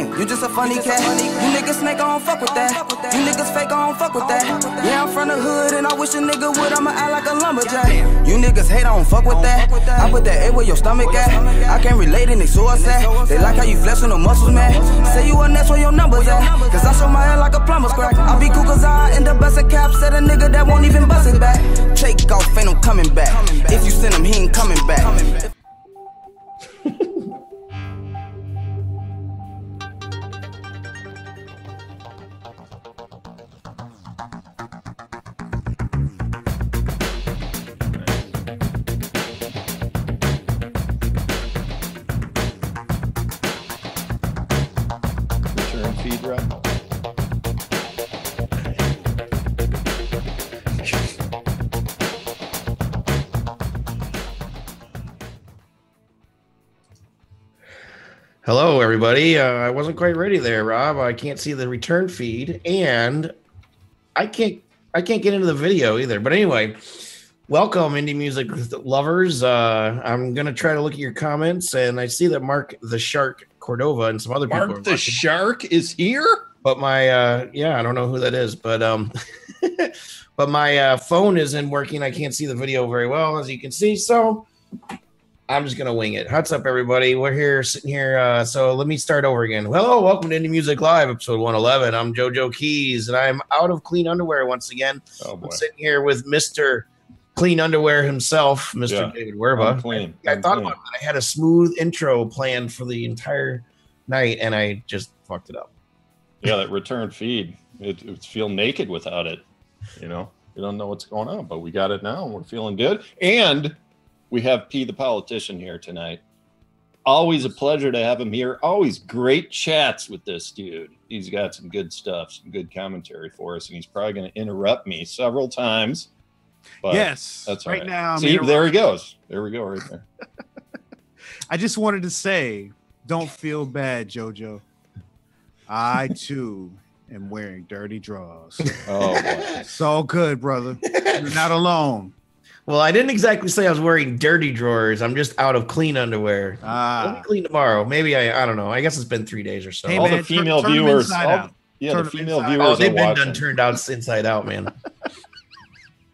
Damn, you just a funny cat. You niggas snake, I don't fuck with that. You niggas fake, I don't fuck with that. Yeah, I'm from the hood and I wish a nigga would. I'ma act like a lumberjack. You niggas hate, I don't fuck with that. I put that A where your stomach at. I can't relate and they S.O.S. They like how you flex with no muscles, man. Say you a next where your numbers at. Cause I show my head like a plumber's crack. I be cool cause I end up busting caps at a nigga that won't even bust it back. Take off, ain't no coming back. If you send him, he ain't coming back. Return feed rep. Hello, everybody. I wasn't quite ready there, Rob. I can't see the return feed, and I can't get into the video either. But anyway, welcome, indie music lovers. I'm gonna try to look at your comments, and I see that Mark the Shark Cordova and some other people. Mark the Shark is here. But my yeah, I don't know who that is, but but my phone isn't working. I can't see the video very well, as you can see. So I'm just gonna wing it. What's up, everybody? We're here, sitting here. So let me start over again. Hello, welcome to Indie Music Live, episode 111. I'm JoeJoeKeys, and I'm out of clean underwear once again. Oh boy. I'm sitting here with Mr. Clean Underwear himself, Mr. David Werba. I'm clean. I thought about it. I had a smooth intro planned for the entire night, and I just fucked it up. Yeah, that return feed. It's feel naked without it. You know, we don't know what's going on, but we got it now, and we're feeling good. And we have P the politician here tonight. Always a pleasure to have him here. Always great chats with this dude. He's got some good stuff, some good commentary for us, and he's probably going to interrupt me several times. But yes, that's all right. Now. See, there he goes. There we go, right there. I just wanted to say, don't feel bad, JoJo. I too am wearing dirty drawers. Oh, boy. It's all good, brother. You're not alone. Well, I didn't exactly say I was wearing dirty drawers. I'm just out of clean underwear. I'll be clean tomorrow. Maybe I don't know. I guess it's been 3 days or so. Hey, all man, the female turn viewers. the female inside viewers. Oh, they've been watching. done turned out inside out, man.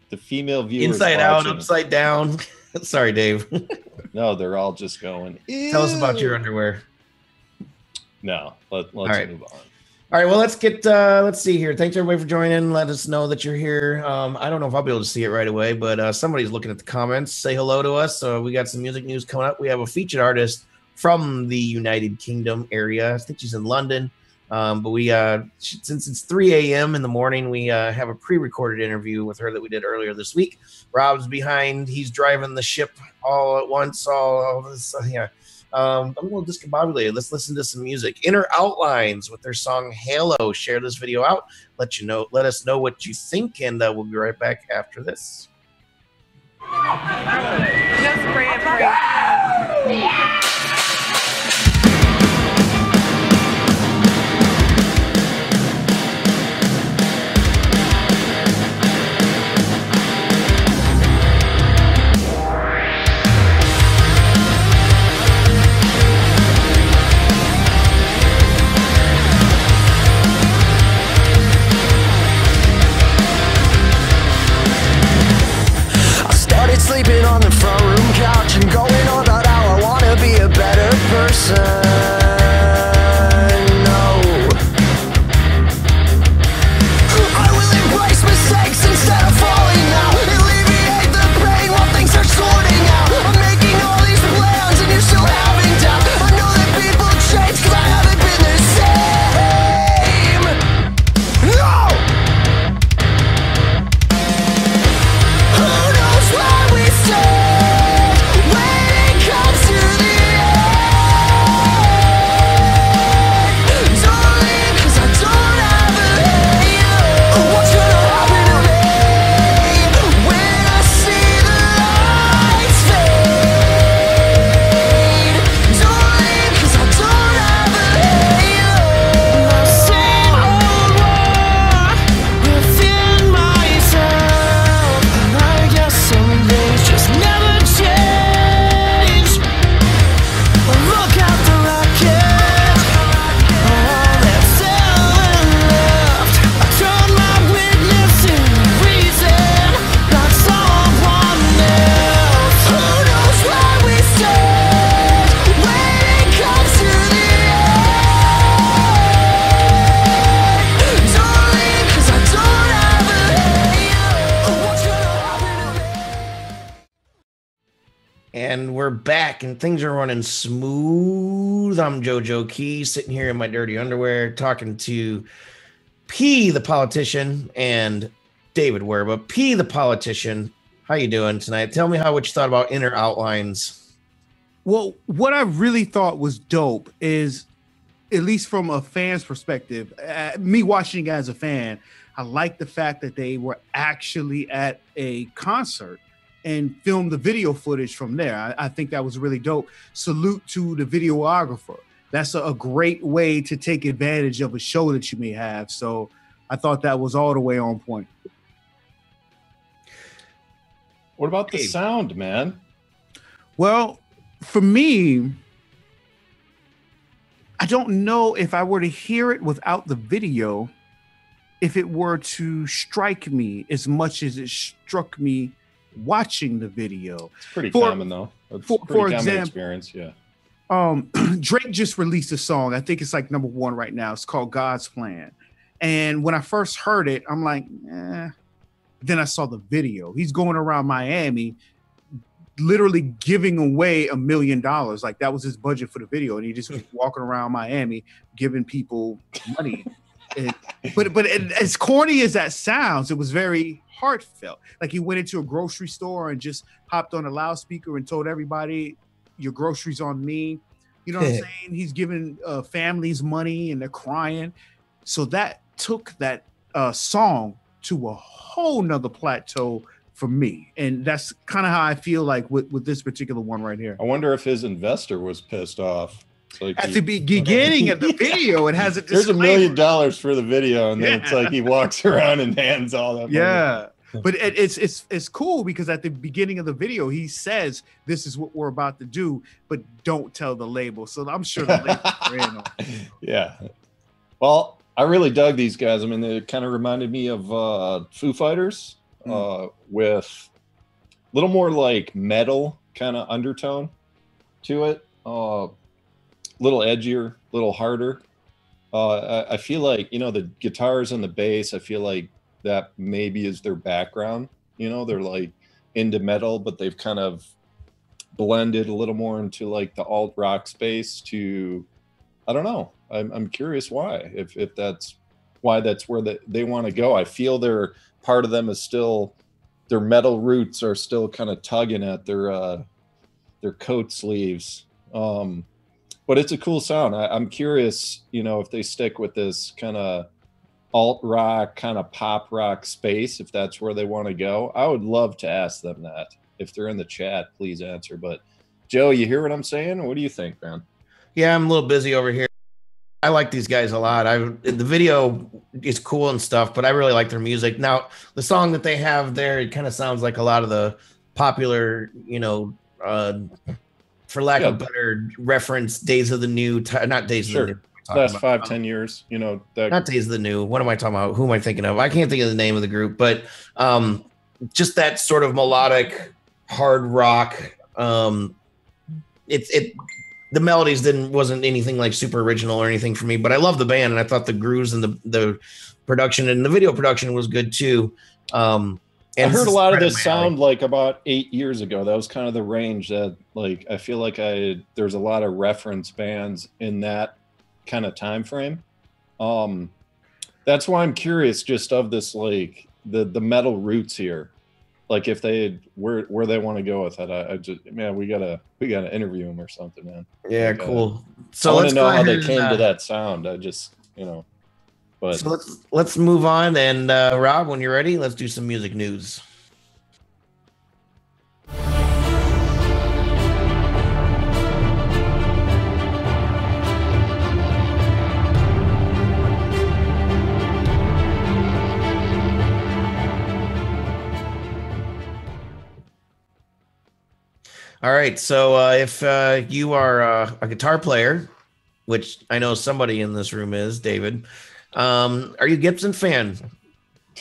The female viewers. Inside out, watching. upside down. Sorry, Dave. No, they're all just going. Ew. Tell us about your underwear. No, let's right. move on. All right, well, let's see here. Thanks everybody for joining. Let us know that you're here. I don't know if I'll be able to see it right away, but somebody's looking at the comments. Say hello to us. We got some music news coming up. We have a featured artist from the United Kingdom area. I think she's in London. But we since it's 3 a.m. in the morning, we have a pre-recorded interview with her that we did earlier this week. Rob's behind. He's driving the ship all at once. All this, yeah. I'm a little discombobulated. Let's listen to some music. Inner Outlines with their song Halo. Share this video out. Let us know what you think, and we'll be right back after this. Just spray and pray. Sleeping on the front room couch and going on about how I wanna be a we're back and things are running smooth. I'm JoeJoeKeys, sitting here in my dirty underwear talking to P, the politician, and David Werba. P, the politician, how you doing tonight? Tell me what you thought about Inner Outlines. Well, what I really thought was dope is, at least from a fan's perspective, me watching as a fan, I like the fact that they were actually at a concert and filmed the video footage from there. I think that was really dope. Salute to the videographer. That's a great way to take advantage of a show that you may have. So I thought that was all the way on point. What about the sound, man? Well, for me, I don't know if I were to hear it without the video, if it were to strike me as much as it struck me watching the video. It's pretty common though. It's for common example, experience, yeah. Drake just released a song. I think it's like #1 right now. It's called God's Plan. And when I first heard it, I'm like, eh. Then I saw the video. He's going around Miami, literally giving away $1 million. Like that was his budget for the video. And he just was walking around Miami, giving people money. But as corny as that sounds, it was very heartfelt. Like he went into a grocery store and just hopped on a loudspeaker and told everybody, your groceries on me. You know what I'm saying? He's giving families money and they're crying. So that took that song to a whole nother plateau for me. And that's kind of how I feel like with this particular one right here. I wonder if his investor was pissed off. Like at the beginning of the video, it has a disclaimer. There's $1 million for the video, and then it's like he walks around and hands all that money. Yeah. But it's cool because at the beginning of the video, he says, this is what we're about to do, but don't tell the label. So I'm sure the label ran on. Yeah. Well, I really dug these guys. I mean, they kind of reminded me of Foo Fighters with a little more like metal kind of undertone to it. Little edgier, little harder. I feel like, you know, the guitars and the bass, I feel like that maybe is their background. You know, they're like into metal, but they've kind of blended a little more into like the alt rock space to, I don't know. I'm curious why, if that's why that's where they want to go. I feel their part of them is still, their metal roots are still kind of tugging at their coat sleeves. But it's a cool sound. I'm curious, you know, if they stick with this kind of alt rock, kind of pop rock space, if that's where they want to go. I would love to ask them that. If they're in the chat, please answer. But Joe, you hear what I'm saying? What do you think, man? Yeah, I'm a little busy over here. I like these guys a lot. The video is cool and stuff, but I really like their music. Now, the song that they have there, it kind of sounds like a lot of the popular, you know, for lack of better reference, Days of the New, not Days of the New. Last 5-10 years, you know. Not Days of the New. What am I talking about? Who am I thinking of? I can't think of the name of the group, but just that sort of melodic hard rock. The melodies wasn't anything like super original or anything for me, but I love the band and I thought the grooves and the production and the video production was good too. I heard a lot of this sound like about 8 years ago. That was kind of the range that, like, I feel like there's a lot of reference bands in that kind of time frame. That's why I'm curious just of this, like the metal roots here, like if they where they want to go with it. I just, man, we gotta interview them or something, man. Yeah, cool. So I want to know how they came to that sound. I just, you know. But so let's move on, and Rob, when you're ready, let's do some music news. All right, so if you are a guitar player, which I know somebody in this room is, David, are you a Gibson fan?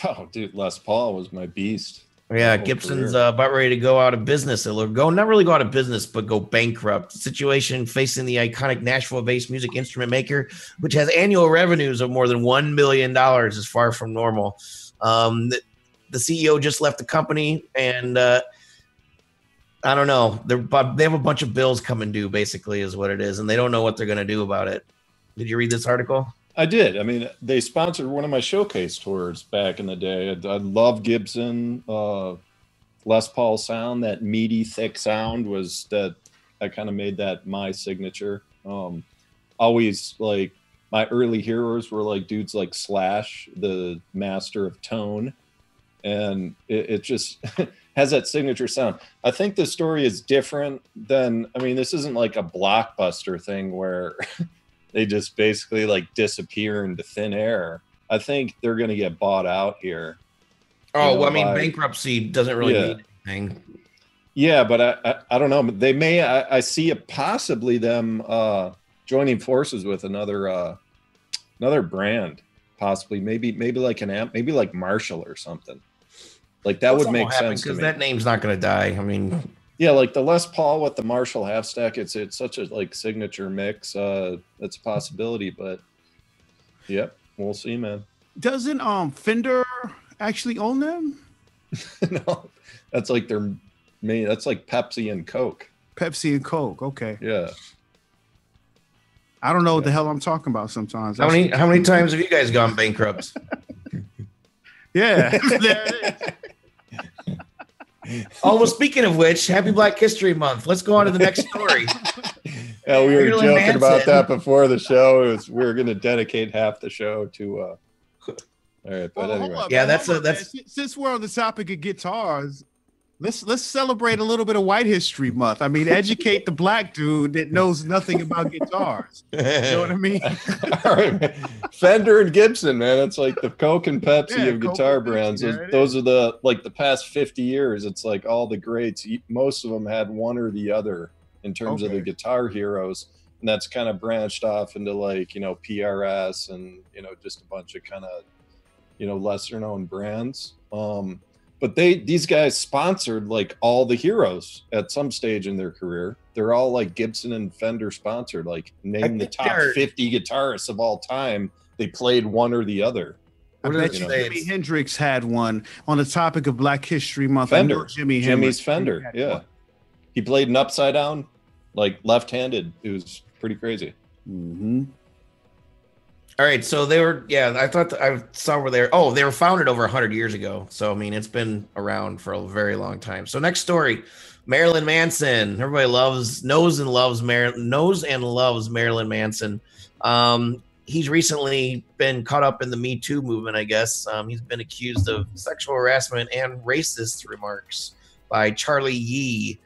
Oh, dude, Les Paul was my beast. Yeah, Gibson's about ready to go out of business. It'll not really go out of business, but go bankrupt. The situation facing the iconic Nashville-based music instrument maker, which has annual revenues of more than $1 million, is far from normal. The CEO just left the company, and I don't know. They have a bunch of bills coming due, basically, is what it is, and they don't know what they're going to do about it. Did you read this article? I did. I mean, they sponsored one of my showcase tours back in the day. I love Gibson, Les Paul sound. That meaty, thick sound was that. I kind of made that my signature. Always like my early heroes were like dudes like Slash, the master of tone, and it just has that signature sound. I think the story is different than. I mean, this isn't like a Blockbuster thing where. They just basically like disappear into thin air. I think they're going to get bought out here. Oh, well, I mean, bankruptcy doesn't really mean anything. Yeah, but I don't know. They may. I see possibly them joining forces with another brand, possibly maybe like an amp, maybe like Marshall or something. Like that would make sense because that name's not going to die. I mean. Yeah, like the Les Paul with the Marshall half stack, it's such a like signature mix. That's a possibility, but yep, we'll see, man. Doesn't Fender actually own them? No, that's like their main. That's like Pepsi and Coke. Pepsi and Coke. Okay. Yeah. I don't know what the hell I'm talking about sometimes. How many times have you guys gone bankrupt? Yeah. There it is. Oh, well, speaking of which, happy Black History Month. Let's go on to the next story. Yeah, we were Marilyn joking Manson. about that before the show. We were going to dedicate half the show to. All right, but anyway. Up, yeah, man. that's. Since we're on the topic of guitars, let's celebrate a little bit of White History Month. I mean, educate the black dude that knows nothing about guitars. You know what I mean? All right, man. Fender and Gibson, man. It's like the Coke and Pepsi of Coke guitar and brands. Pepsi, Those are the like the past 50 years. It's like all the greats. Most of them had one or the other in terms of the guitar heroes, and that's kind of branched off into like PRS and just a bunch of kind of lesser known brands. But these guys sponsored like all the heroes at some stage in their career. They're all like Gibson and Fender sponsored. Like name the top 50 guitarists of all time. They played one or the other. I bet you Jimi Hendrix had one. On the topic of Black History Month, Fender. Jimmy's Fender. Yeah, he played an upside down, like left-handed. It was pretty crazy. Mm-hmm. All right, so they were, I thought I saw where they were founded over 100 years ago. So, I mean, it's been around for a very long time. So next story, Marilyn Manson. Everybody knows and loves Marilyn Manson. He's recently been caught up in the Me Too movement, I guess. He's been accused of sexual harassment and racist remarks by Charlene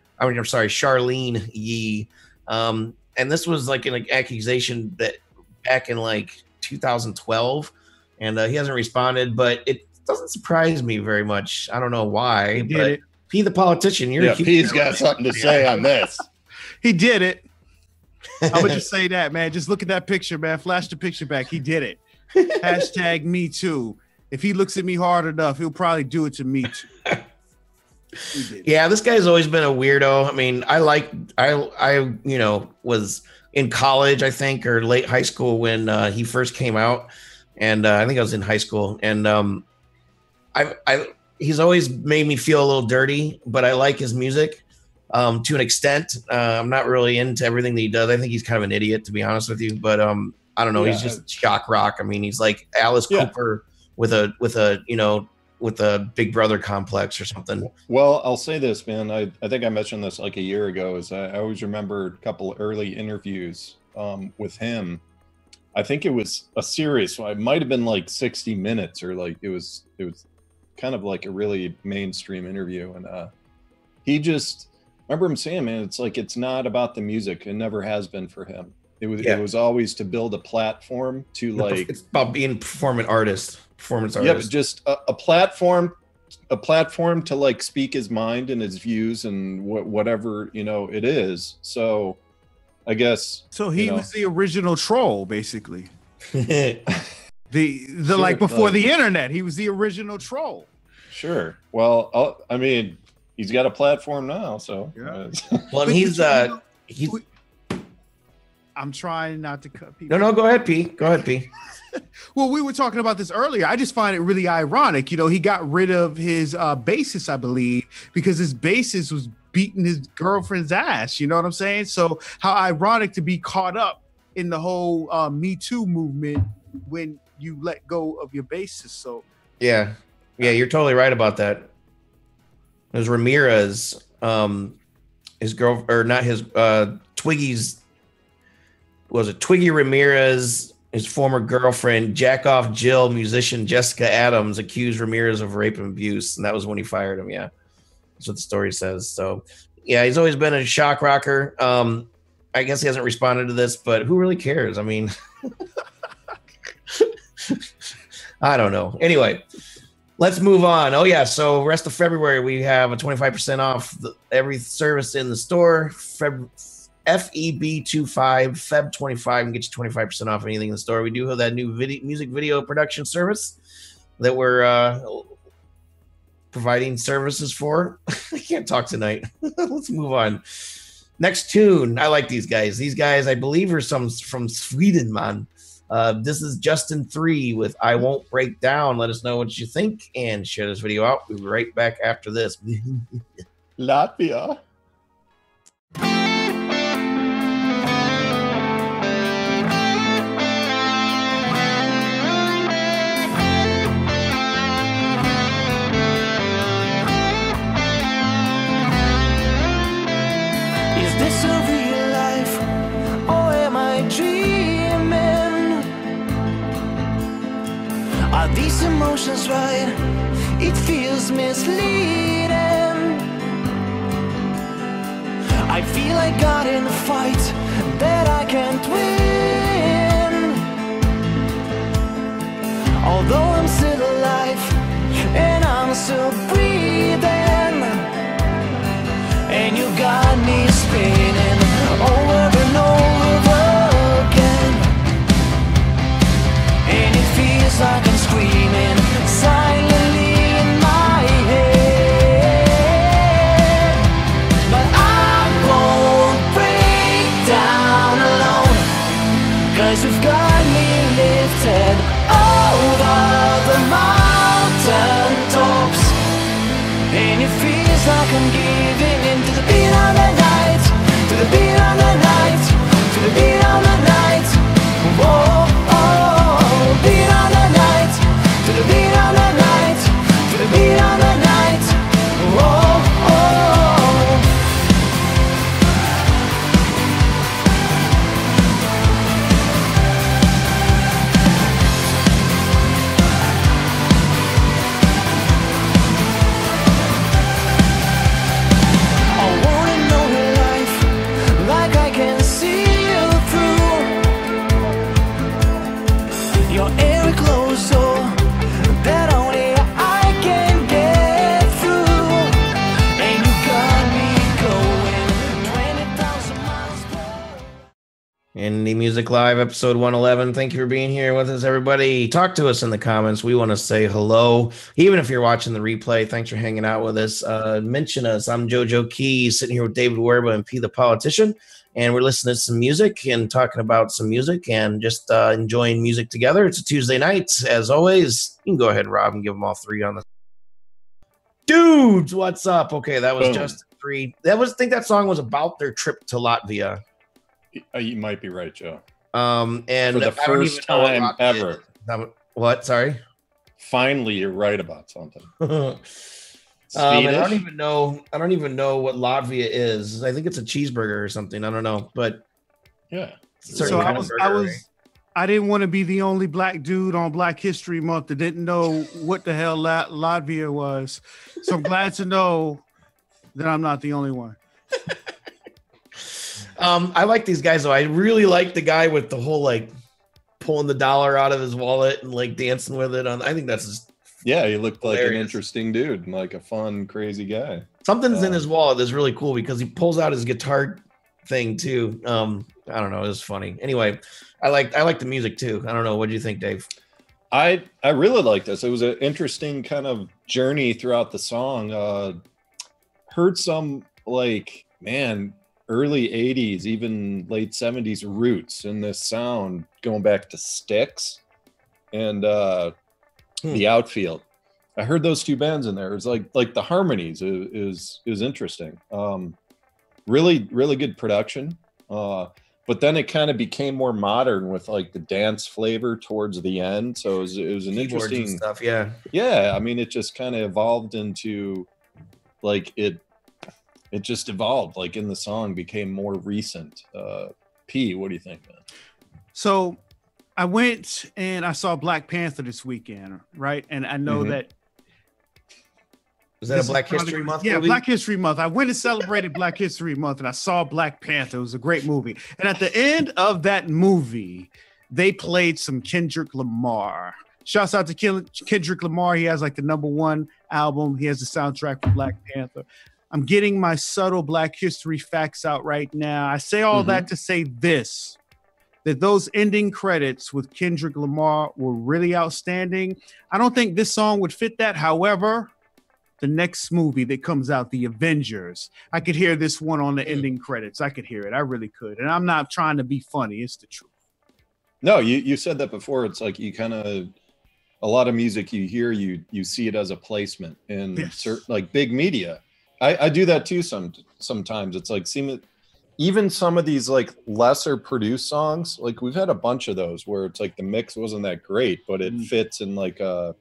Yee. And this was like an accusation that back in like 2012, and he hasn't responded, but it doesn't surprise me very much. I don't know why, but P the politician, P's got something to say on this. He did it. I'm gonna just say that, man. Just look at that picture, man. Flash the picture back. He did it. Hashtag me too. If he looks at me hard enough, he'll probably do it to me too. Yeah, this guy's always been a weirdo. I mean, I was in college, I think, or late high school when he first came out, and I think I was in high school, and he's always made me feel a little dirty, but I like his music to an extent. I'm not really into everything that he does. I think he's kind of an idiot, to be honest with you, but I don't know. He's just shock rock. I mean, he's like Alice Cooper with a Big Brother complex or something. Well, I'll say this, man. I think I mentioned this like a year ago. Is I always remember a couple of early interviews with him. I think it was a series. So it might have been like 60 minutes, or like it was kind of like a really mainstream interview. And he just, remember him saying, man, it's like it's not about the music. It never has been for him. It was always to build a platform to like. It's about being performance artist. Yeah, but just a platform to like speak his mind and his views and whatever it is. So, I guess. So he was the original troll, basically. Sure, like before the internet, he was the original troll. Sure. Well, I mean, he's got a platform now, so. Yeah. Well, he's. I'm trying not to cut people. No, go ahead, P. Go ahead, P. Well, we were talking about this earlier. I just find it really ironic. He got rid of his bassist, I believe, because his bassist was beating his girlfriend's ass. You know what I'm saying? So how ironic to be caught up in the whole Me Too movement when you let go of your basis. So yeah, you're totally right about that. It was Ramirez, his girl, or not his, Twiggy's, was it Twiggy Ramirez, his former girlfriend, Jackoff Jill musician Jessica Adams accused Ramirez of rape and abuse, and that was when he fired him. Yeah, that's what the story says. So, yeah, he's always been a shock rocker. I guess he hasn't responded to this, but who really cares? I mean, I don't know. Anyway, let's move on. Oh, yeah, so rest of February, we have a 25% off every service in the store. FEB25, Feb 25, and get you 25% off anything in the store. We do have that new music video production service that we're providing services for. I can't talk tonight. Let's move on. Next tune. I like these guys. These guys, I believe, are some from Sweden, man. This is Justin 3 with I Won't Break Down. Let us know what you think and share this video out. We'll be right back after this. Latvia. Is this a real life, or am I dreaming? Are these emotions right? It feels misleading. I feel I got in a fight that I can't win. Although I'm still alive and I'm still breathing, and you got me spinning over and over again, and it feels like I'm screaming silently in my head. But I won't break down alone, 'cause you've got me lifted over the mountain tops, and it feels like I'm giving in to the beat of the night, to the beat of the night, to the beat of the night. Whoa, oh, beat of the night, to the beat of the night, to the beat of the night. Whoa, oh. I wanna know your life like I can see you through. Your every closed door that only I can get through. And you got me going 20,000 miles per hour. Indie Music Live, episode 111. Thank you for being here with us, everybody. Talk to us in the comments. We want to say hello. Even if you're watching the replay, thanks for hanging out with us. Mention us. I'm JoeJoeKeys, sitting here with David Werba and P the Politician, and we're listening to some music and talking about some music and just enjoying music together. It's a Tuesday night. As always, you can go ahead, Rob, and give them all three on the dudes. What's up? Okay, that was Boom. Justin 3. I think that song was about their trip to Latvia. You might be right, Joe. And For the I don't even first know what time Latvia ever. is. What? Sorry. Finally, you're right about something. I Swedish? don't even know. I don't even know what Latvia is. I think it's a cheeseburger or something. I don't know, but Yeah. it's a certain So kind of burger, right? I didn't want to be the only black dude on Black History Month that didn't know what the hell Latvia was. So I'm glad to know that I'm not the only one. I like these guys though. I really like the guy with the whole like pulling the dollar out of his wallet and like dancing with it on. I think that's just Yeah, he looked like an Hilarious. interesting dude, like a fun, crazy guy. something's in his wallet that's really cool because he pulls out his guitar thing too. I don't know. It was funny. Anyway, I like the music too. I don't know. What do you think, Dave? I really like this. It was an interesting kind of journey throughout the song. Heard some like, man, early 80s, even late 70s roots in this sound going back to Styx and the Outfield. I heard those two bands in there. It's like the harmonies is interesting. Really good production. But then it kind of became more modern with like the dance flavor towards the end. So it was an Keyboards interesting and stuff. Yeah. Yeah, I mean, it just kind of evolved into like it just evolved. Like in the song became more recent. P, what do you think, man? So I went and I saw Black Panther this weekend, right? And I know that. Was that a Black History Month? Yeah, movie? Black History Month. I went and celebrated Black History Month, and I saw Black Panther. It was a great movie. And at the end of that movie, they played some Kendrick Lamar. Shouts out to Kendrick Lamar. He has like the #1 album. He has the soundtrack for Black Panther. I'm getting my subtle Black history facts out right now. I say all that to say this, that those ending credits with Kendrick Lamar were really outstanding. I don't think this song would fit that. However, the next movie that comes out, The Avengers, I could hear this one on the ending credits. I could hear it. I really could. And I'm not trying to be funny. It's the truth. No, you said that before. It's like you kind of, a lot of music you hear, you see it as a placement in certain, like big media. I do that too sometimes. It's like even some of these like lesser produced songs, like we've had a bunch of those where it's like the mix wasn't that great, but it fits in like a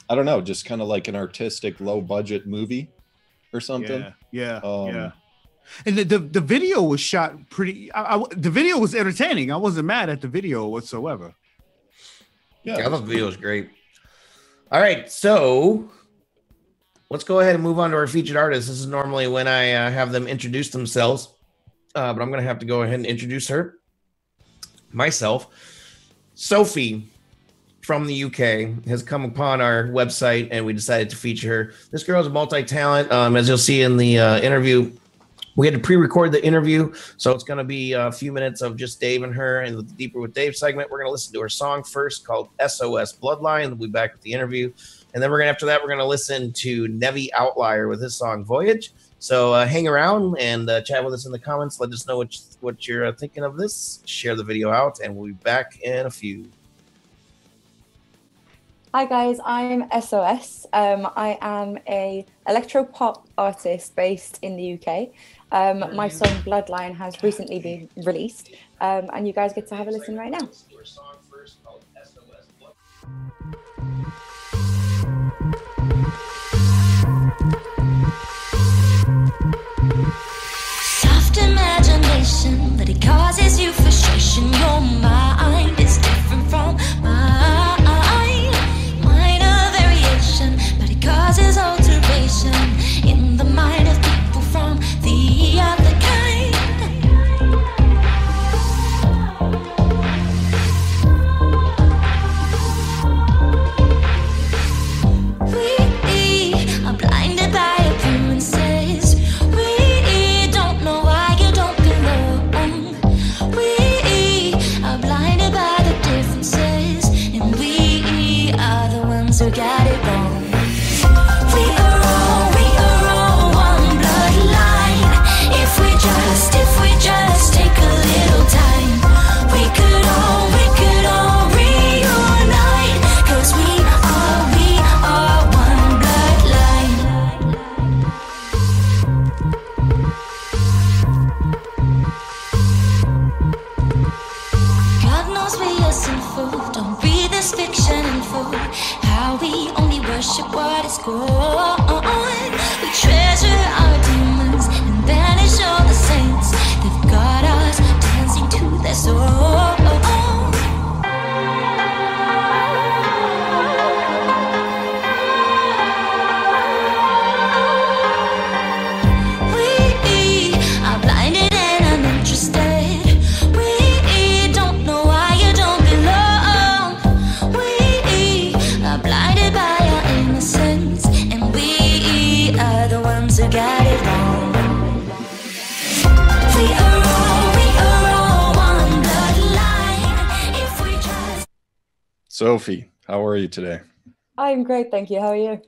I don't know, just kind of like an artistic low budget movie or something. Yeah. And the video was shot pretty. The video was entertaining. I wasn't mad at the video whatsoever. Yeah, I thought the video was great. All right, so let's go ahead and move on to our featured artist. This is normally when I have them introduce themselves, but I'm going to have to go ahead and introduce her myself. Sophie from the UK has come upon our website, and we decided to feature her. This girl is a multi-talent. As you'll see in the interview, we had to pre-record the interview, so it's going to be a few minutes of just Dave and her. And with the Deeper with Dave segment, we're going to listen to her song first called S.O.S. Bloodline. We'll be back with the interview. And then after that, we're going to listen to Nevi Outlyr with his song Voyage. So hang around and chat with us in the comments. Let us know what you're thinking of this. Share the video out, and we'll be back in a few. Hi guys, I'm S.O.S. I am a electro-pop artist based in the UK. My song Bloodline has recently been released, and you guys get to have a listen right now. Soft imagination, but it causes you frustration. Your mind is different from mine. Minor variation, but it causes alteration in the mind of people from the other kind. We are blinded by appearances. We don't know why you don't belong. We are blinded by the differences, and we are the ones who got it wrong. We are all one bloodline. If we just take a little time, we could all reunite. 'Cause we are one bloodline. God knows we are sinful. Don't read this fiction in full. How we only worship what is gone. We treasure our demons and banish all the saints. They've got us dancing to their soul. We are blinded and uninterested. We don't know why you don't belong. We are blinded by our innocence, and we are the ones who got it wrong. We are all one bloodline. If we just Sophie, how are you today? I'm great, thank you. How are you?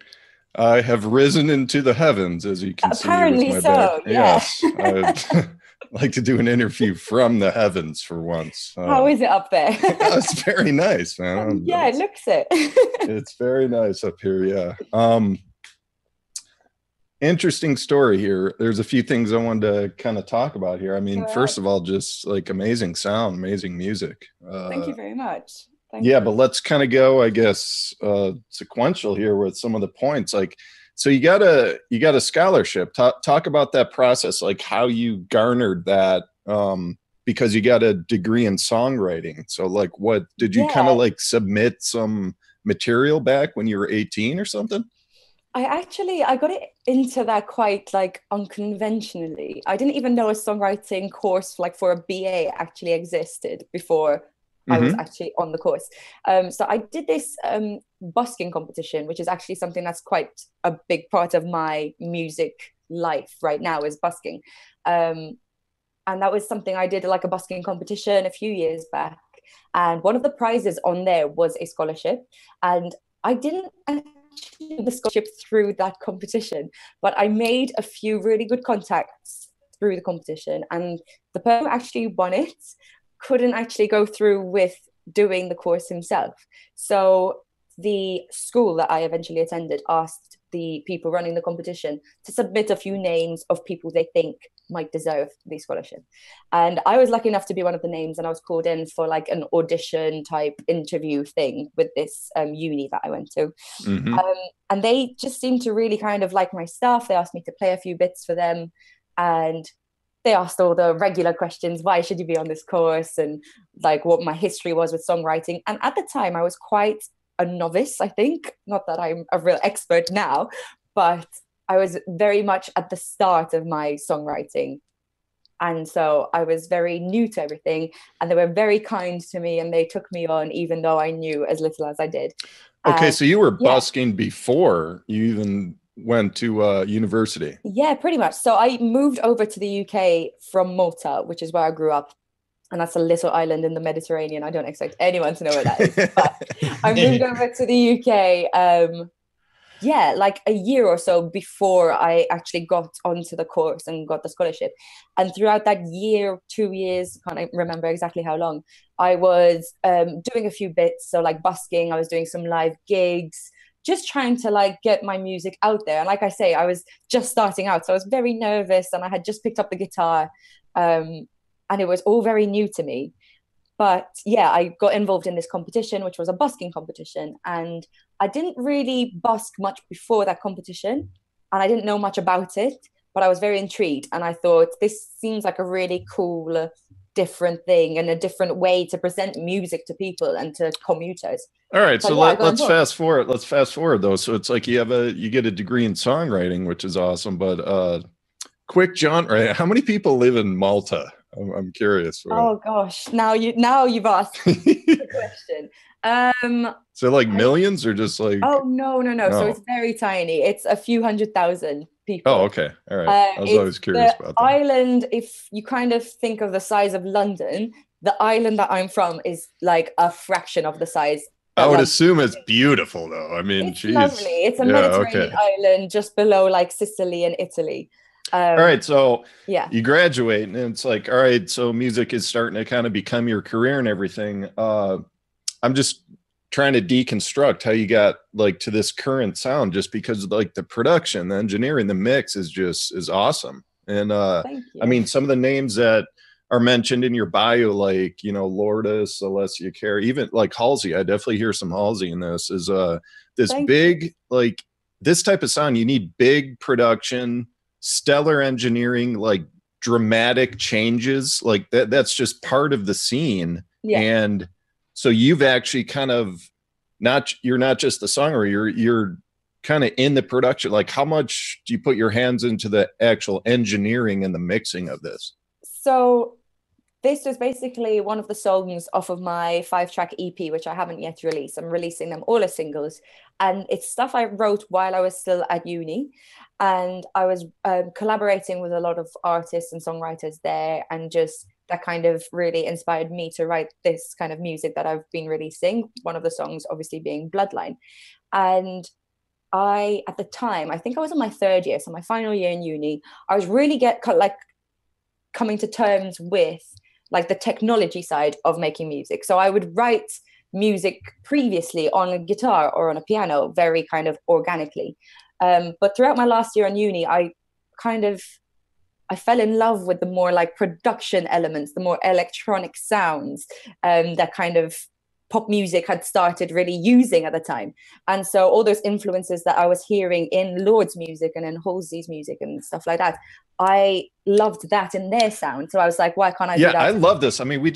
I have risen into the heavens, as you can Apparently see. With my so, back. yeah. Yes. like to do an interview from the heavens for once. How is it up there? It's very nice, man. Yeah, it looks it. It's very nice up here. Yeah. Interesting story here. There's a few things I wanted to kind of talk about here. I mean, first of all, just like amazing sound, amazing music. Thank you very much. Yeah, but let's kind of go, I guess, sequential here with some of the points. Like, so you got a scholarship. Talk about that process, like how you garnered that, because you got a degree in songwriting. So, like, what did you kind of like submit some material back when you were 18 or something? I got it into that quite like unconventionally. I didn't even know a songwriting course like for a BA actually existed before I was actually on the course. So I did this busking competition, which is actually something that's quite a big part of my music life right now, is busking. And that was something I did, like a busking competition a few years back. And one of the prizes on there was a scholarship. And I didn't the scholarship through that competition, but I made a few really good contacts through the competition, and the person who actually won it couldn't actually go through with doing the course himself. So the school that I eventually attended asked the people running the competition to submit a few names of people they think might deserve the scholarship. And I was lucky enough to be one of the names, and I was called in for like an audition type interview thing with this uni that I went to. And they just seemed to really kind of like my stuff. They asked me to play a few bits for them, and they asked all the regular questions. Why should you be on this course? And like what my history was with songwriting. And at the time I was quite a novice, I think. Not that I'm a real expert now, but I was very much at the start of my songwriting. And so I was very new to everything, and they were very kind to me, and they took me on even though I knew as little as I did. Okay, so you were busking before you even went to university? Yeah, pretty much. So I moved over to the UK from Malta, which is where I grew up. And that's a little island in the Mediterranean. I don't expect anyone to know where that is. But I moved over to the UK, like a year or so before I actually got onto the course and got the scholarship. And throughout that year, 2 years, can't remember exactly how long, I was doing a few bits. So like busking, I was doing some live gigs, just trying to like get my music out there. And like I say, I was just starting out. So I was very nervous, and I had just picked up the guitar. And it was all very new to me. But yeah, I got involved in this competition, which was a busking competition. And I didn't really busk much before that competition, and I didn't know much about it, but I was very intrigued. And I thought, this seems like a really cool, different thing, and a different way to present music to people and to commuters. All right, so let's fast forward. Let's fast forward though. So it's like you get a degree in songwriting, which is awesome. But quick jaunt, right? How many people live in Malta? I'm curious. Oh gosh, now you've asked the question. So like millions, or just like? Oh no. So it's very tiny. It's a few 100,000 people. Oh, okay, all right. I was always curious about that. Island, if you kind of think of the size of London, the island that I'm from is like a fraction of the size. I would assume it's beautiful, though. I mean, it's lovely. It's a Mediterranean island just below like Sicily and Italy. All right, so you graduate, and it's like, all right, so music is starting to kind of become your career and everything. I'm just trying to deconstruct how you got like to this current sound, just because like the production, the engineering, the mix is awesome. And I mean, some of the names that are mentioned in your bio, like, you know, Lourdes, Alessia Carey, even like Halsey, I definitely hear some Halsey in this, is this big, like this type of sound. You need big production, stellar engineering, like dramatic changes, like that's just part of the scene. And so you've actually kind of you're not just the songwriter, you're kind of in the production. Like, how much do you put your hands into the actual engineering and the mixing of this? So this was basically one of the songs off of my 5-track EP, which I haven't yet released. I'm releasing them all as singles. And it's stuff I wrote while I was still at uni. And I was collaborating with a lot of artists and songwriters there. And just that kind of really inspired me to write this kind of music that I've been releasing. One of the songs obviously being Bloodline. And at the time, I think I was in my 3rd year, so my final year in uni, I was really coming to terms with like the technology side of making music. So I would write music previously on a guitar or on a piano very kind of organically. But throughout my last year on uni, I fell in love with the more like production elements, the more electronic sounds that kind of pop music had started really using at the time. And so all those influences that I was hearing in Lord's music and in Halsey's music and stuff like that, I loved that in their sound. So I was like, why can't I do that? Yeah, I love this. I mean, we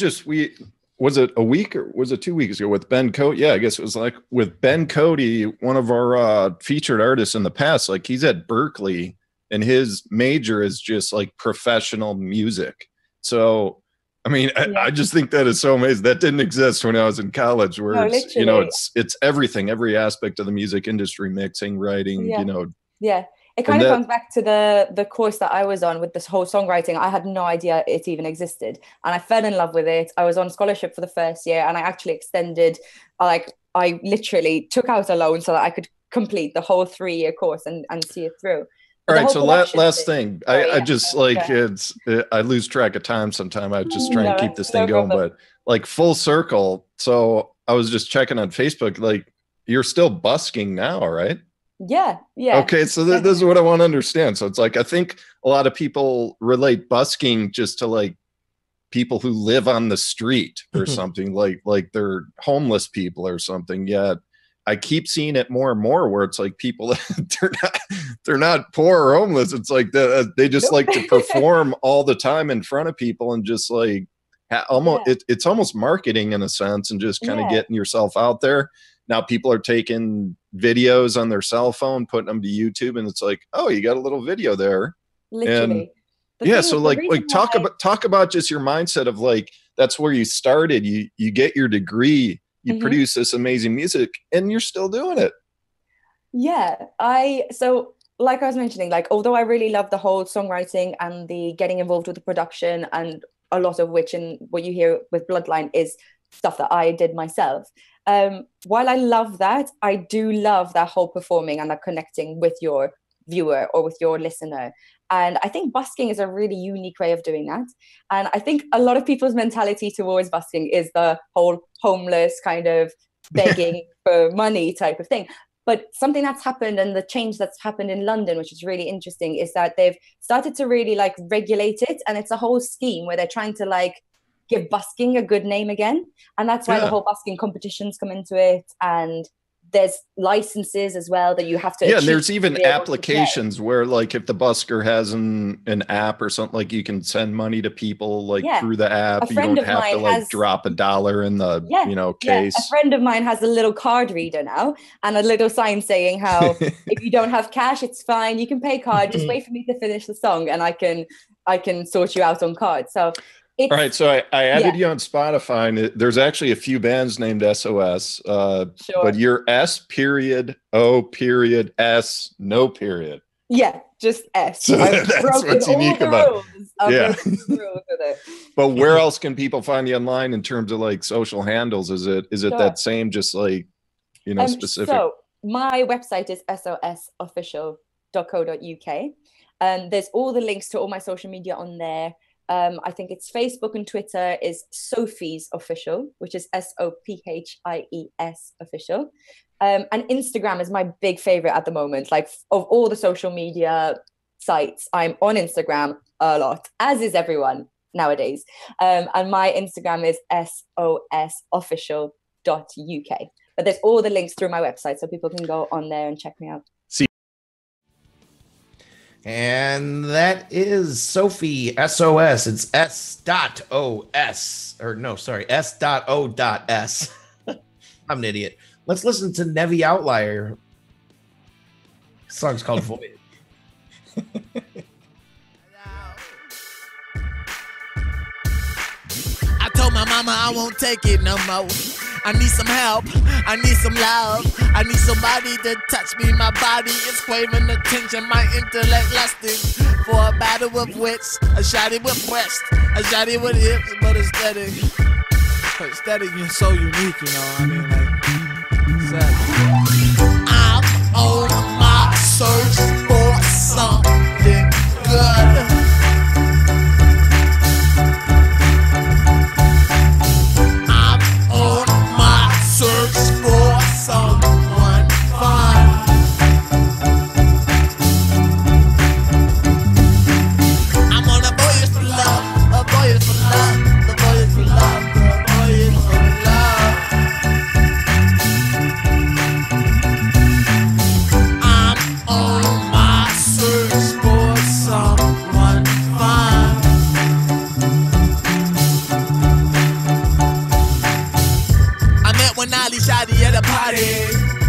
was it a week or was it 2 weeks ago with Ben Cody? Yeah, I guess it was like with Ben Cody, one of our featured artists in the past. Like he's at Berkeley and his major is just like professional music. So I mean, I just think that is so amazing. That didn't exist when I was in college, where it's, you know, it's everything, every aspect of the music industry, mixing, writing, you know. Yeah. It kind of comes back to the course that I was on with this whole songwriting. I had no idea it even existed. And I fell in love with it. I was on scholarship for the first year and I actually extended, like, I literally took out a loan so that I could complete the whole 3-year course and see it through. All right, so last thing, I just like I lose track of time sometimes. I just try and keep this thing going, but like full circle. So I was just checking on Facebook, like you're still busking now, right? Yeah. Okay, so this is what I want to understand. So it's like I think a lot of people relate busking just to like people who live on the street or something, like they're homeless people or something. Yet I keep seeing it more and more where it's like people they're not poor or homeless. It's like they just like to perform all the time in front of people and just like almost it's almost marketing in a sense and just kind of getting yourself out there. Now people are taking videos on their cell phone, putting them to YouTube, and it's like, oh, you got a little video there. Literally. And so like talk about just your mindset of like that's where you started. You get your degree. You produce this amazing music and you're still doing it. Yeah. So like I was mentioning, like, although I really love the whole songwriting and the getting involved with the production, and a lot of which in what you hear with Bloodline is stuff that I did myself. While I love that, I do love that whole performing and that connecting with your viewer or with your listener. And I think busking is a really unique way of doing that. And I think a lot of people's mentality towards busking is the whole homeless kind of begging for money type of thing. But something that's happened, and the change that's happened in London, which is really interesting, is that they've started to really like regulate it. And it's a whole scheme where they're trying to like give busking a good name again. And that's why the whole busking competitions come into it. And there's licenses as well that you have to. Yeah, and there's even applications where like if the busker has an app or something, like you can send money to people like through the app. You don't have to like drop $1 in the case. A friend of mine has a little card reader now and a little sign saying how if you don't have cash, it's fine. You can pay card. Just wait for me to finish the song and I can sort you out on card. So all right, so I added you on Spotify, and there's actually a few bands named S.O.S, but you're S.O.S, no period. Yeah, just S. So that's what's unique about it. But where else can people find you online in terms of like social handles? Is it that same, just like, specific? So my website is sosofficial.co.uk. There's all the links to all my social media on there. I think it's Facebook and Twitter is Sophie's Official, which is SOPHIES Official. And Instagram is my big favorite at the moment. Like of all the social media sites, I'm on Instagram a lot, as is everyone nowadays. And my Instagram is sosofficial.uk. But there's all the links through my website, so people can go on there and check me out. And that is Sophie, S.O.S. It's S.O.S. Or no, sorry, S.O.S. I'm an idiot. Let's listen to Nevi Outlyr. The song's called Voyage. I told my mama I won't take it no more. I need some help, I need some love, I need somebody to touch me. My body is craving attention, my intellect lusting for a battle with wits, a shotty with breast, a shotty with hips, but aesthetic. Aesthetic is so unique, you know. I mean, like, I'm on my search for something good. one Nolly Shotty at a party.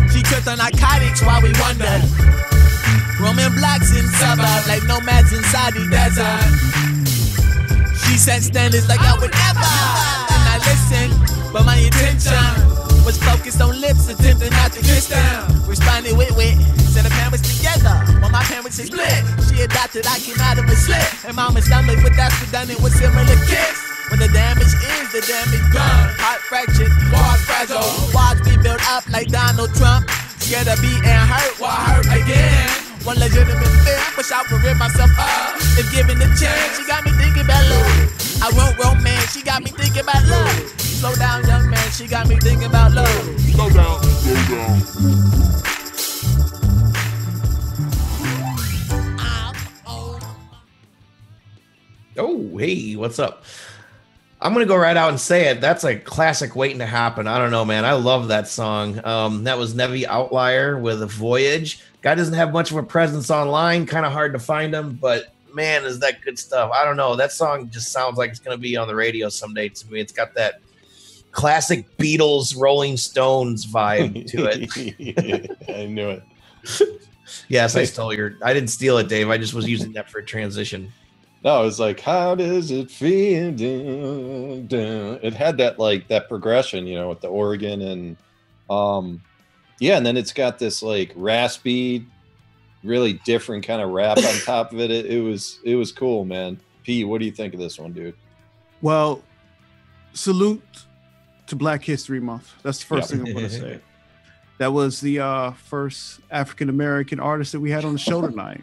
She tripped on narcotics while we wondered. Roaming blocks in suburbs like nomads in Saudi desert. She set standards like I would never. And I listened, but my intention was focused on lips, attempting not to kiss them. Responded with said the parents together, while my parents is split. She adopted, I came out of a slit. And mama's stomach, but that's redundant with similar kiss. When the damage is, the damage done. Heart fractured, walls fragile. Walls be built up like Donald Trump. Scared of being hurt, while hurt again. One legitimate fear, wish I would rid myself up. If given the chance, she got me thinking about love. I wrote romance, she got me thinking about love. Slow down, young man, she got me thinking about love. Slow down, slow down. Oh, hey, what's up? I'm going to go right out and say it. That's a classic waiting to happen. I don't know, man. I love that song. That was Nevi Outlyr with Voyage. Guy doesn't have much of a presence online. Kind of hard to find him, but man, is that good stuff. I don't know. That song just sounds like it's going to be on the radio someday to me. It's got that classic Beatles, Rolling Stones vibe to it. I knew it. Yes, I didn't steal it, Dave. I just was using that for a transition. No, it was like, how does it feel? Dun, dun. It had that like that progression, you know, with the organ and yeah, and then it's got this like raspy, really different kind of rap on top of it. It was cool, man. P, what do you think of this one, dude? Well, salute to Black History Month. That's the first thing I'm going to say. That was the first African American artist that we had on the show tonight.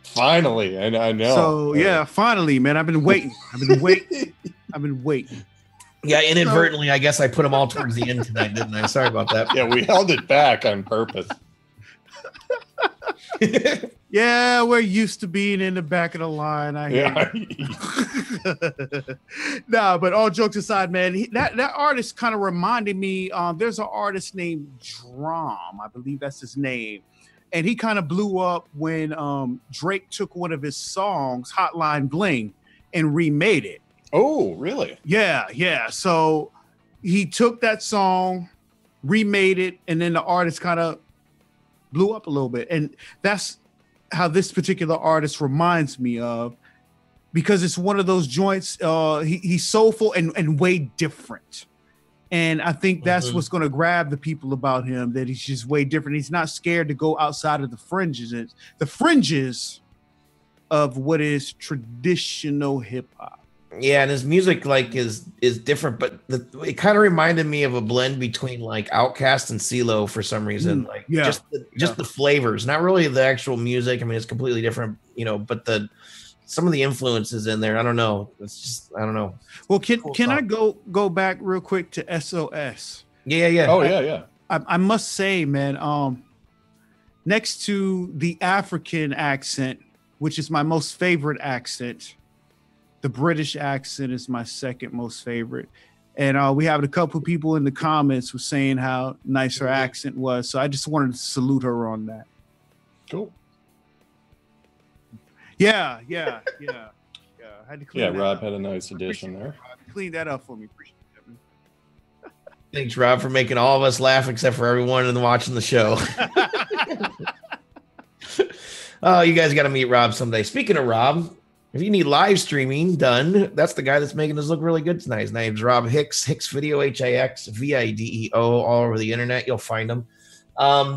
Finally, I know. So yeah, finally, man. I've been waiting. I've been waiting. Yeah, inadvertently, I guess I put them all towards the end tonight, didn't I? Sorry about that. Yeah, we held it back on purpose. Yeah, we're used to being in the back of the line. Nah, but all jokes aside, man, that artist kind of reminded me. There's an artist named Drum, I believe that's his name. And he kind of blew up when Drake took one of his songs, Hotline Bling, and remade it. Oh, really? Yeah. So he took that song, remade it, and then the artist kind of blew up a little bit. And that's how this particular artist reminds me of, because it's one of those joints, he's soulful and way different. And I think that's what's going to grab the people about him, that he's just way different. He's not scared to go outside of the fringes of what is traditional hip hop. Yeah, and his music like is different, but it kind of reminded me of a blend between like Outkast and CeeLo for some reason. Like just the flavors, not really the actual music. I mean, it's completely different, you know, but some of the influences in there. I don't know. It's just, I don't know. Well, can I go back real quick to S.O.S? Yeah. Oh, yeah. I must say, man, next to the African accent, which is my most favorite accent, the British accent is my second most favorite. And we have a couple people in the comments were saying how nice her accent was. So I just wanted to salute her on that. Cool. Yeah. I had to clean Rob up. had a nice addition there. Clean that up for me. Appreciate that, man. Thanks, Rob, for making all of us laugh except for everyone and watching the show. Oh, you guys got to meet Rob someday. Speaking of Rob, if you need live streaming done, that's the guy that's making us look really good tonight. His name's Rob Hicks, Hixvideo, Hixvideo, all over the internet. You'll find him.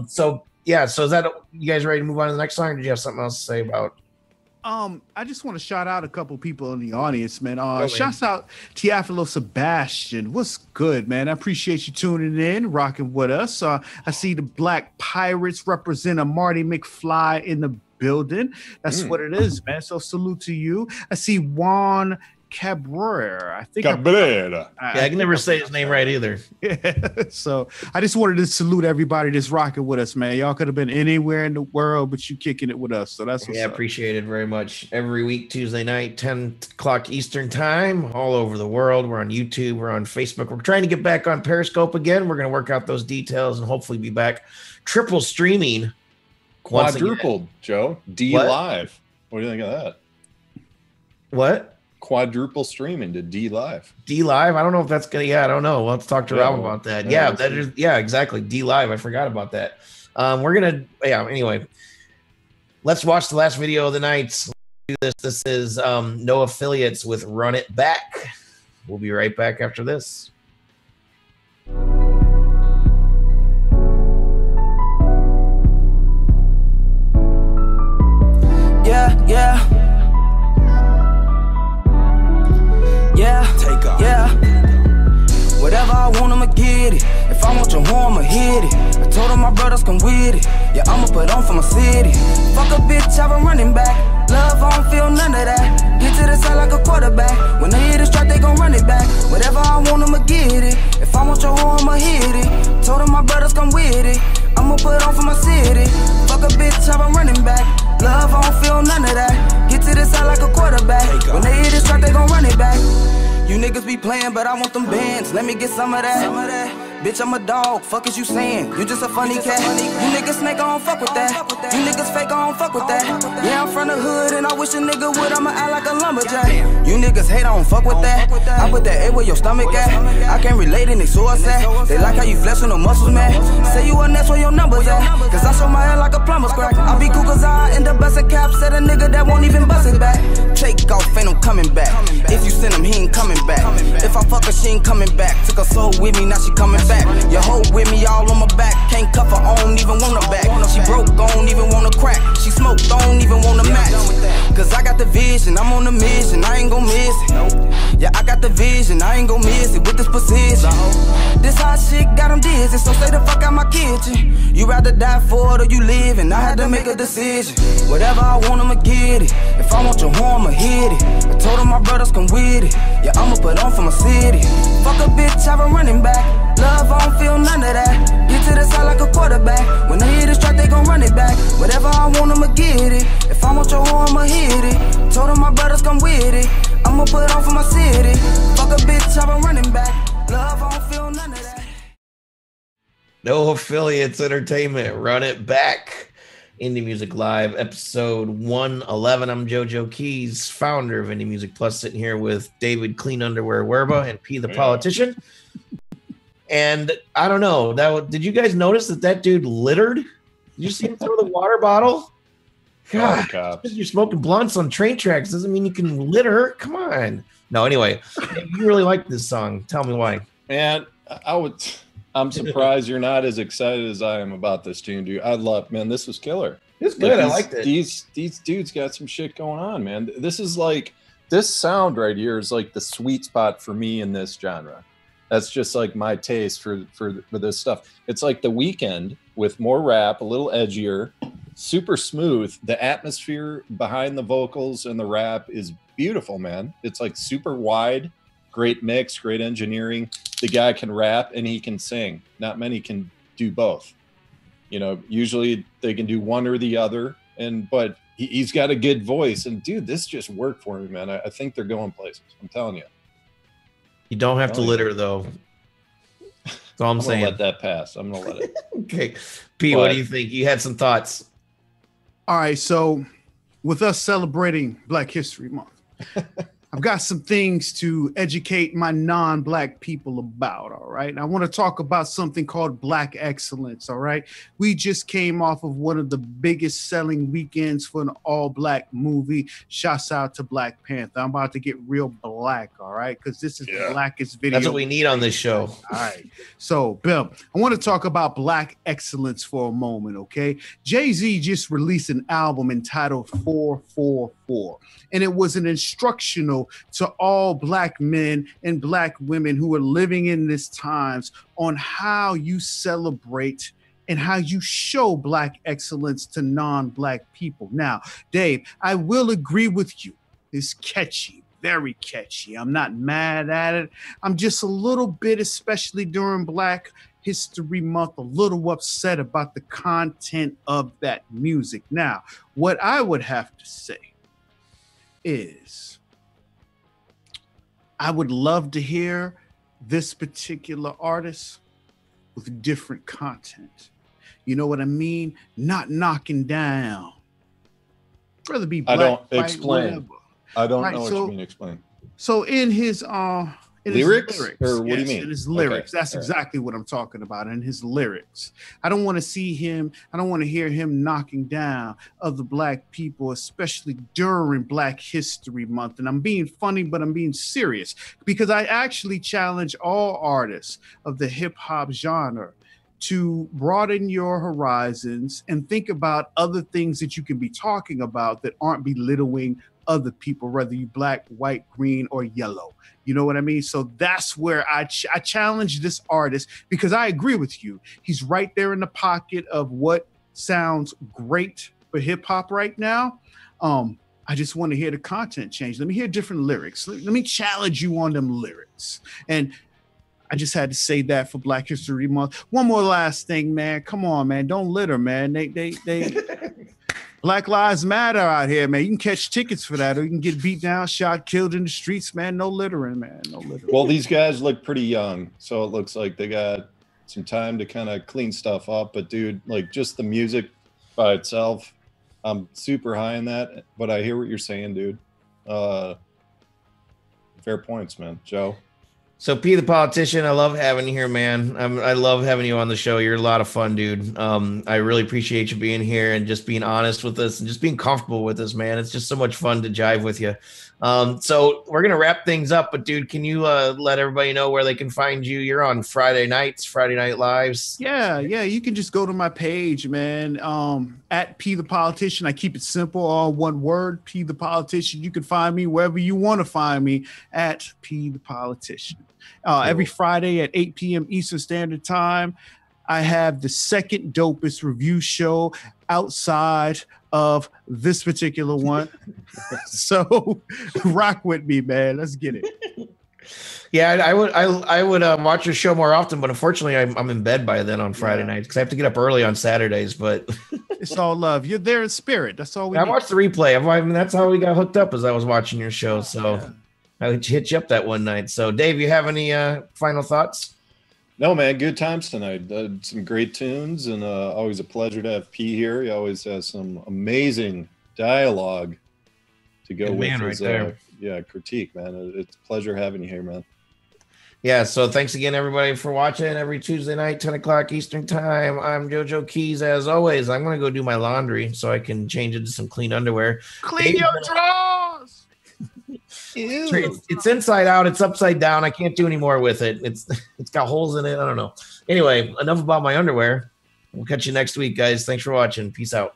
So is that you guys ready to move on to the next song? Or did you have something else to say about? I just want to shout out a couple people in the audience, man. Shouts out Teofilo Sebastian. What's good, man? I appreciate you tuning in, rocking with us. I see the Black Pirates represent Marty McFly in the building. That's what it is, man. So salute to you. I see Juan Cabrera. I can never say his name right either. Yeah. So I just wanted to salute everybody that's rocking with us, man. Y'all could have been anywhere in the world, but you kicking it with us. So that's what's up. Appreciate it very much. Every week, Tuesday night, 10 o'clock Eastern time, all over the world. We're on YouTube. We're on Facebook. We're trying to get back on Periscope again. We're going to work out those details and hopefully be back triple streaming. Quadrupled, Joe. D What? Live. What do you think of that? What? quadruple streaming to D Live. D Live. I don't know if that's gonna. Yeah, I don't know. Let's talk to Rob about that. Yeah, we'll that see. is. Yeah, exactly. D Live. I forgot about that. We're gonna. Yeah. Anyway, let's watch the last video of the night. Let's do this. This is No Affiliates with Run It Back. We'll be right back after this. Yeah, yeah. Yeah, take off. Yeah. Whatever I want, I'ma get it. If I want your horn, I'ma hit it. I told all my brothers come with it. Yeah, I'ma put on for my city. Fuck a bitch, I've been running back. Love, I don't feel none of that. Get to the side like a quarterback. When they hit the strike, they gon' run it back. Whatever I want, I'ma get it. If I want your horn, I'ma hit it. Told all my brothers come with it. I'ma put on for my city. Fuck a bitch, I've been running back. Love, I don't feel none of that. Get to the side like a quarterback. When they hit the strike, they gon' run it back. You niggas be playing, but I want them bands. Let me get some of that. Bitch, I'm a dog. Fuck is you saying? You just a funny cat. You niggas snake, I don't fuck with that. You niggas fake, I don't fuck with that. Yeah, I'm from the hood, and I wish a nigga would. I'ma act like a lumberjack. You niggas hate, I don't fuck with that. I put that A where your stomach at. I can't relate in they S.O.S. at. They like how you flex with no muscles, man. Say you a next where your numbers at. Cause I show my hair like a plumber's crack. I be cool cause I end up busting caps at a nigga that won't even bust it back. Take off, ain't no coming back. If you send him, he ain't coming back. If I fuck her, she ain't coming back. Took her soul with me, now she coming back. Your hoe with me all on my back. Can't cuff her, I don't even want her back. She broke, I don't even want to crack. She smoked, I don't even want to match. Cause I got the vision, I'm on the mission, I ain't gon' miss it. Yeah, I got the vision, I ain't gon' miss it with this position. This hot shit got them dizzy, so stay the fuck out my kitchen. You rather die for it or you live, and I had to make a decision. Whatever I want, I'ma get it. If I want your horn, I'ma hit it. I told all my brothers come with it. Yeah, I'ma put on for my city. Fuck a bitch, I've been running back. Love, I don't feel none of that. Get to the side like a quarterback. When they hit the strike, they gon' run it back. Whatever I want, I'ma get it. If I want your horn, I'ma hit it. Told all my brothers come with it. I'ma put on for my city. Fuck a bitch, I've been running back. Love, I don't feel none of that. No Affiliates Entertainment. Run It Back. Indie Music Live, episode 111. I'm JoeJoeKeys, founder of Indie Music Plus, sitting here with David Clean Underwear Werba and P the Politician. And I don't know, did you guys notice that dude littered? Did you see him throw the water bottle? God, just you're smoking blunts on train tracks doesn't mean you can litter. Come on. No, anyway, you really like this song. Tell me why. Man, I'm surprised you're not as excited as I am about this tune, dude. Man, this was killer. It's good. I liked it. These dudes got some shit going on, man. This sound right here is like the sweet spot for me in this genre. That's just like my taste for this stuff. It's like The Weeknd with more rap, a little edgier, super smooth. The atmosphere behind the vocals and the rap is beautiful, man. It's like super wide, great mix, great engineering. The guy can rap and he can sing. Not many can do both. You know, usually they can do one or the other, but he's got a good voice. And dude, this just worked for me, man. I think they're going places. I'm telling you. You don't have to litter, though. That's all I'm saying. Let that pass. I'm gonna let it. Okay, P, what do you think? You had some thoughts. All right, so with us celebrating Black History Month, I've got some things to educate my non-Black people about, all right? I want to talk about something called Black excellence, all right? We just came off of one of the biggest selling weekends for an all-Black movie. Shouts out to Black Panther. I'm about to get real black, all right? Because this is the blackest video. That's what we need on this show. All right. So, Bill, I want to talk about Black excellence for a moment, okay? Jay-Z just released an album entitled 444, and it was an instructional to all Black men and Black women who are living in these times on how you celebrate and how you show Black excellence to non-Black people. Now, Dave, I will agree with you. It's catchy, very catchy. I'm not mad at it. I'm just a little bit, especially during Black History Month, a little upset about the content of that music. Now, what I would have to say is I would love to hear this particular artist with different content. You know what I mean? Not knocking down. Rather be Black. I don't explain. I don't know what you mean explain. So in his lyrics, or what do you mean? In his lyrics. Okay. That's exactly what I'm talking about. In his lyrics, I don't want to see him. I don't want to hear him knocking down other black people, especially during Black History Month. And I'm being funny, but I'm being serious, because I actually challenge all artists of the hip hop genre to broaden your horizons and think about other things that you can be talking about that aren't belittling other people, whether you black, white, green, or yellow. You know what I mean? So that's where I challenge this artist, because I agree with you. He's right there in the pocket of what sounds great for hip hop right now. I just want to hear the content change. Let me hear different lyrics. Let me challenge you on them lyrics. And I just had to say that for Black History Month. One more last thing, man. Come on, man. Don't litter, man. They Black Lives Matter out here, man. You can catch tickets for that, or you can get beat down, shot, killed in the streets, man. No littering, man. No littering. Well, these guys look pretty young, so it looks like they got some time to kind of clean stuff up. But dude, like, just the music by itself, I'm super high in that. But I hear what you're saying, dude. Fair points, man. Joe. So P the Politician, I love having you here, man. I love having you on the show. You're a lot of fun, dude. I really appreciate you being here and just being honest with us and just being comfortable with us, man. It's just so much fun to jive with you. So we're gonna wrap things up, but dude, can you let everybody know where they can find you? You're on Friday nights, Friday Night Lives. Yeah. You can just go to my page, man. At P the Politician. I keep it simple, all one word, P the Politician. You can find me wherever you want to find me, at P the Politician. Every Friday at 8 p.m. Eastern Standard Time, I have the second dopest review show outside of this particular one. So rock with me, man. Let's get it. Yeah, I would watch your show more often, but unfortunately, I'm in bed by then on Friday nights because I have to get up early on Saturdays. But it's all love. You're there in spirit. That's all we need. watched the replay. I mean, that's how we got hooked up, as I was watching your show. So I hit you up that one night. So Dave, you have any final thoughts? No, man, good times tonight. Some great tunes, and always a pleasure to have P here. He always has some amazing dialogue to go with his critique, man. It's a pleasure having you here, man. Yeah, so thanks again, everybody, for watching every Tuesday night, 10 o'clock Eastern Time. I'm JoeJoeKeys, as always. I'm going to go do my laundry so I can change into some clean underwear. Clean your drawers! It's inside out. It's upside down. I can't do any more with it. It's got holes in it. I don't know. Anyway, enough about my underwear. We'll catch you next week, guys. Thanks for watching. Peace out.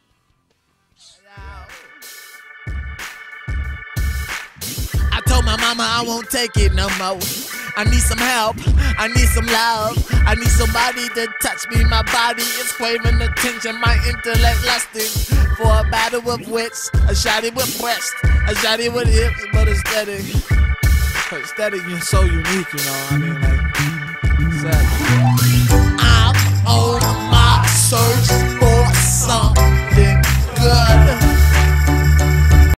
I told my mama I won't take it no more. I need some help, I need some love, I need somebody to touch me, my body is craving attention, my intellect lusting for a battle of wits, a shotty with breast, a shotty with hips, but aesthetic, you're so unique, you know, I mean, like, exactly.